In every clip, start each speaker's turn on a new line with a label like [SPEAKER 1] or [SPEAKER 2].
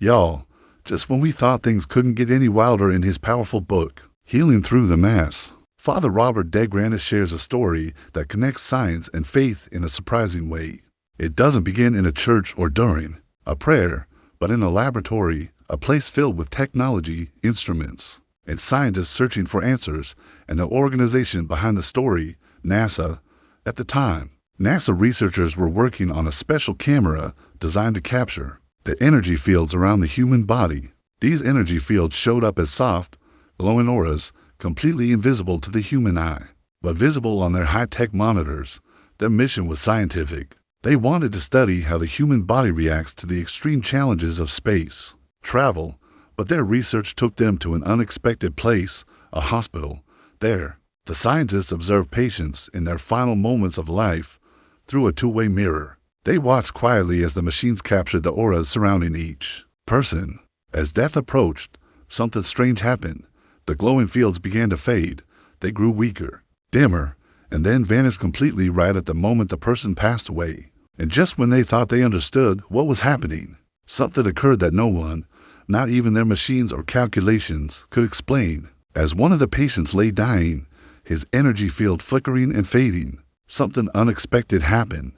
[SPEAKER 1] Y'all, just when we thought things couldn't get any wilder in his powerful book, Healing Through the Mass, Father Robert DeGranis shares a story that connects science and faith in a surprising way. It doesn't begin in a church or during a prayer, but in a laboratory, a place filled with technology, instruments, and scientists searching for answers, and the organization behind the story, NASA. At the time, NASA researchers were working on a special camera designed to capture the energy fields around the human body. These energy fields showed up as soft, glowing auras, completely invisible to the human eye, but visible on their high-tech monitors. Their mission was scientific. They wanted to study how the human body reacts to the extreme challenges of space travel, but their research took them to an unexpected place, a hospital. There, the scientists observed patients in their final moments of life through a two-way mirror. They watched quietly as the machines captured the auras surrounding each person. As death approached, something strange happened. The glowing fields began to fade. They grew weaker, dimmer, and then vanished completely right at the moment the person passed away. And just when they thought they understood what was happening, something occurred that no one, not even their machines or calculations, could explain. As one of the patients lay dying, his energy field flickering and fading, something unexpected happened.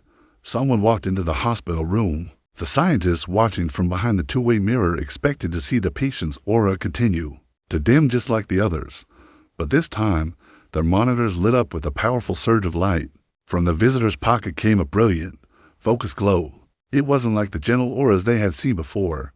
[SPEAKER 1] Someone walked into the hospital room. The scientists watching from behind the two-way mirror expected to see the patient's aura continue to dim just like the others. But this time, their monitors lit up with a powerful surge of light. From the visitor's pocket came a brilliant, focused glow. It wasn't like the gentle auras they had seen before.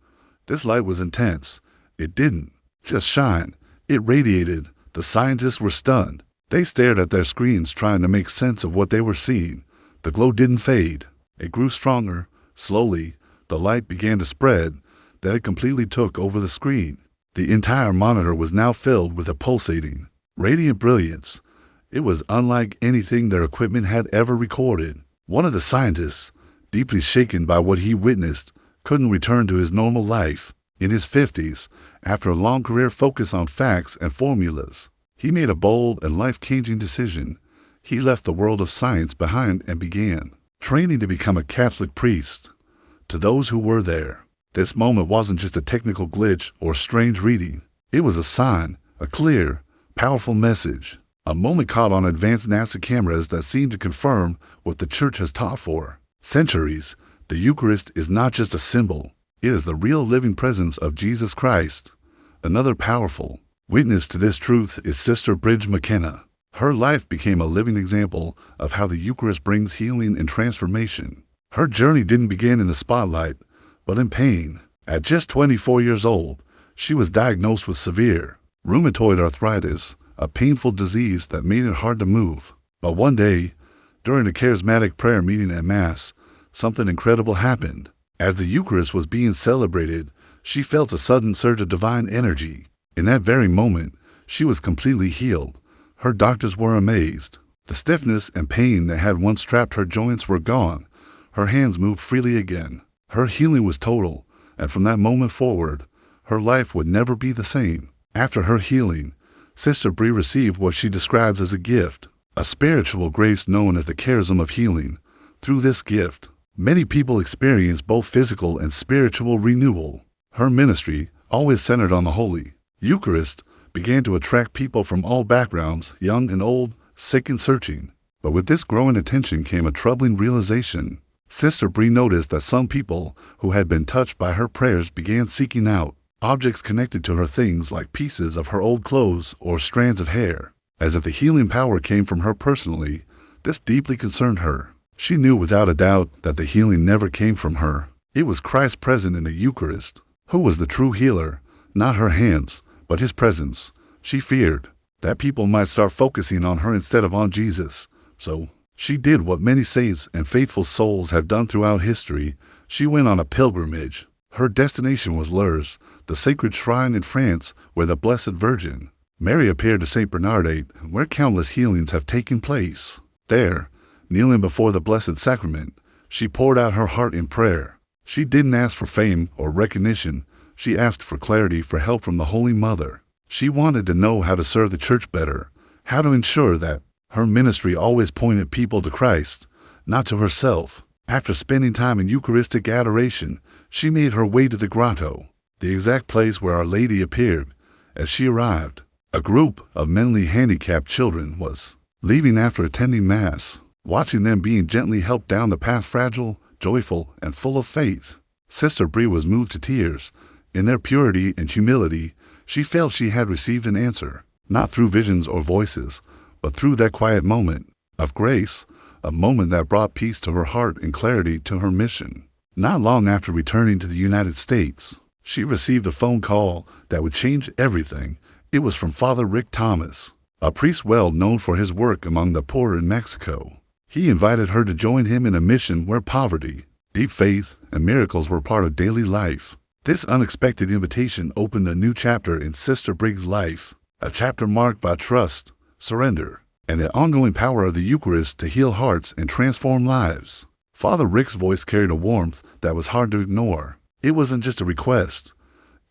[SPEAKER 1] This light was intense. It didn't just shine. It radiated. The scientists were stunned. They stared at their screens trying to make sense of what they were seeing. The glow didn't fade. It grew stronger. Slowly, the light began to spread, that it completely took over the screen. The entire monitor was now filled with a pulsating, radiant brilliance. It was unlike anything their equipment had ever recorded. One of the scientists, deeply shaken by what he witnessed, couldn't return to his normal life. In his 50s, after a long career focused on facts and formulas, he made a bold and life-changing decision. He left the world of science behind and began training to become a Catholic priest. To those who were there, this moment wasn't just a technical glitch or strange reading. It was a sign, a clear, powerful message, a moment caught on advanced NASA cameras that seemed to confirm what the Church has taught for centuries. The Eucharist is not just a symbol. It is the real living presence of Jesus Christ. Another powerful witness to this truth is Sister Bridge McKenna. Her life became a living example of how the Eucharist brings healing and transformation. Her journey didn't begin in the spotlight, but in pain. At just 24 years old, she was diagnosed with severe rheumatoid arthritis, a painful disease that made it hard to move. But one day, during a charismatic prayer meeting at Mass, something incredible happened. As the Eucharist was being celebrated, she felt a sudden surge of divine energy. In that very moment, she was completely healed. Her doctors were amazed. The stiffness and pain that had once trapped her joints were gone. Her hands moved freely again. Her healing was total, and from that moment forward, her life would never be the same. After her healing, Sister Bree received what she describes as a gift, a spiritual grace known as the charism of healing. Through this gift, many people experience both physical and spiritual renewal. Her ministry, always centered on the Holy Eucharist, began to attract people from all backgrounds, young and old, sick and searching. But with this growing attention came a troubling realization. Sister Bree noticed that some people who had been touched by her prayers began seeking out objects connected to her, things like pieces of her old clothes or strands of hair. As if the healing power came from her personally, this deeply concerned her. She knew without a doubt that the healing never came from her. It was Christ present in the Eucharist, who was the true healer, not her hands, but his presence. She feared that people might start focusing on her instead of on Jesus. So she did what many saints and faithful souls have done throughout history. She went on a pilgrimage. Her destination was Lourdes, the sacred shrine in France where the Blessed Virgin Mary appeared to St. Bernadette, where countless healings have taken place. There, kneeling before the Blessed Sacrament, she poured out her heart in prayer. She didn't ask for fame or recognition. She asked for clarity, for help from the Holy Mother. She wanted to know how to serve the Church better, how to ensure that her ministry always pointed people to Christ, not to herself. After spending time in Eucharistic adoration, she made her way to the grotto. the exact place where Our Lady appeared. As she arrived, a group of mentally handicapped children was leaving after attending Mass. Watching them being gently helped down the path, fragile, joyful, and full of faith, Sister Bree was moved to tears. In their purity and humility, she felt she had received an answer, not through visions or voices, but through that quiet moment of grace, a moment that brought peace to her heart and clarity to her mission. Not long after returning to the United States, she received a phone call that would change everything. It was from Father Rick Thomas, a priest well known for his work among the poor in Mexico. He invited her to join him in a mission where poverty, deep faith, and miracles were part of daily life. This unexpected invitation opened a new chapter in Sister Brig's life, a chapter marked by trust, surrender, and the ongoing power of the Eucharist to heal hearts and transform lives. Father Rick's voice carried a warmth that was hard to ignore. It wasn't just a request.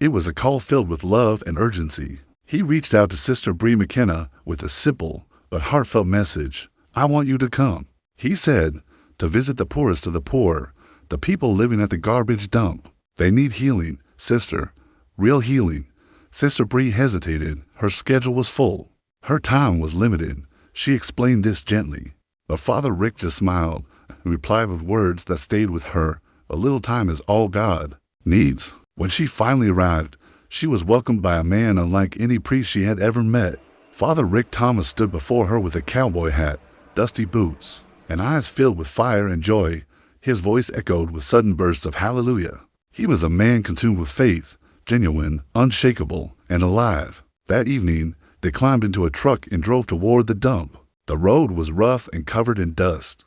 [SPEAKER 1] It was a call filled with love and urgency. He reached out to Sister Bree McKenna with a simple but heartfelt message. "I want you to come," he said, "to visit the poorest of the poor, the people living at the garbage dump. They need healing, sister, real healing." Sister Bree hesitated. Her schedule was full. Her time was limited. She explained this gently. But Father Rick just smiled and replied with words that stayed with her. "A little time is all God needs." When she finally arrived, she was welcomed by a man unlike any priest she had ever met. Father Rick Thomas stood before her with a cowboy hat, dusty boots, and eyes filled with fire and joy. His voice echoed with sudden bursts of hallelujah. He was a man consumed with faith, genuine, unshakable, and alive. That evening, they climbed into a truck and drove toward the dump. The road was rough and covered in dust.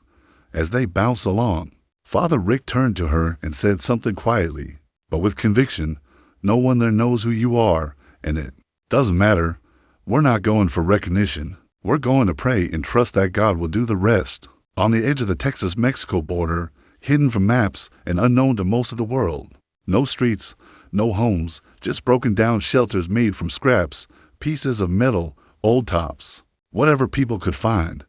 [SPEAKER 1] As they bounced along, Father Rick turned to her and said something quietly, but with conviction. "No one there knows who you are, and it doesn't matter. We're not going for recognition. We're going to pray and trust that God will do the rest." On the edge of the Texas-Mexico border, hidden from maps and unknown to most of the world, no streets, no homes, just broken down shelters made from scraps, pieces of metal, old tops, whatever people could find.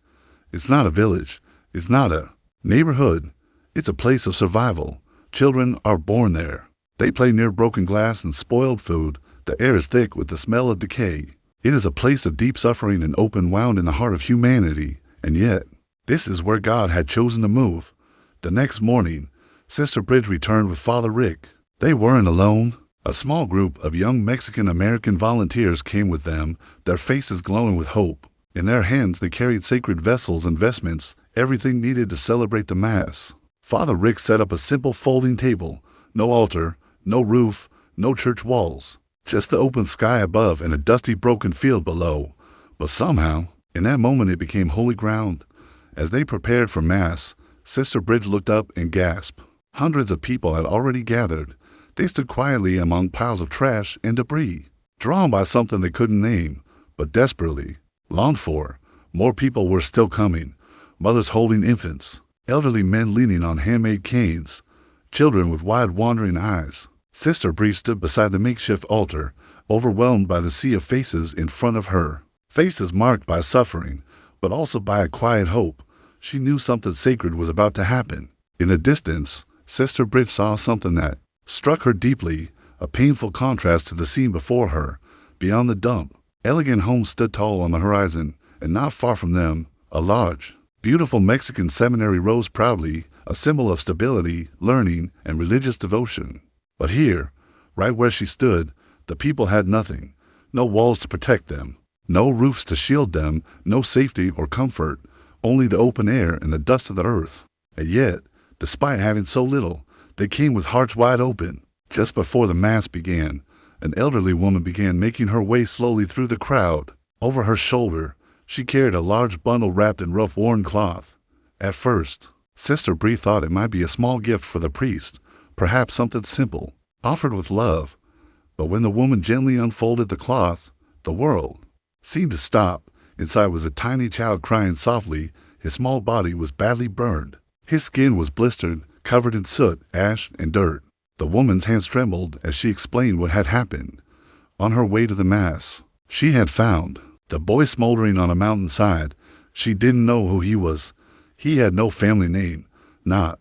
[SPEAKER 1] It's not a village. It's not a neighborhood. It's a place of survival. Children are born there. They play near broken glass and spoiled food. The air is thick with the smell of decay. It is a place of deep suffering and open wound in the heart of humanity. And yet, this is where God had chosen to move. The next morning, Sister Bridge returned with Father Rick. They weren't alone. A small group of young Mexican-American volunteers came with them, their faces glowing with hope. In their hands they carried sacred vessels and vestments, everything needed to celebrate the Mass. Father Rick set up a simple folding table. No altar, no roof, no church walls. Just the open sky above and a dusty broken field below. But somehow, in that moment it became holy ground. As they prepared for Mass, Sister Bridge looked up and gasped. Hundreds of people had already gathered. They stood quietly among piles of trash and debris, drawn by something they couldn't name, but desperately longed for. More people were still coming, mothers holding infants, elderly men leaning on handmade canes, children with wide wandering eyes. Sister Bree stood beside the makeshift altar, overwhelmed by the sea of faces in front of her. Faces marked by suffering, but also by a quiet hope. She knew something sacred was about to happen. In the distance, Sister Bridge saw something that struck her deeply, a painful contrast to the scene before her. Beyond the dump, elegant homes stood tall on the horizon, and not far from them, a large, beautiful Mexican seminary rose proudly, a symbol of stability, learning, and religious devotion. But here, right where she stood, the people had nothing. No walls to protect them, no roofs to shield them, no safety or comfort, only the open air and the dust of the earth. And yet, despite having so little, they came with hearts wide open. Just before the Mass began, an elderly woman began making her way slowly through the crowd. Over her shoulder, she carried a large bundle wrapped in rough worn cloth. At first, Sister Bree thought it might be a small gift for the priest, perhaps something simple, offered with love. But when the woman gently unfolded the cloth, the world seemed to stop. Inside was a tiny child crying softly. His small body was badly burned. His skin was blistered, covered in soot, ash, and dirt. The woman's hands trembled as she explained what had happened. On her way to the Mass, she had found the boy smoldering on a mountainside. She didn't know who he was. He had no family name, not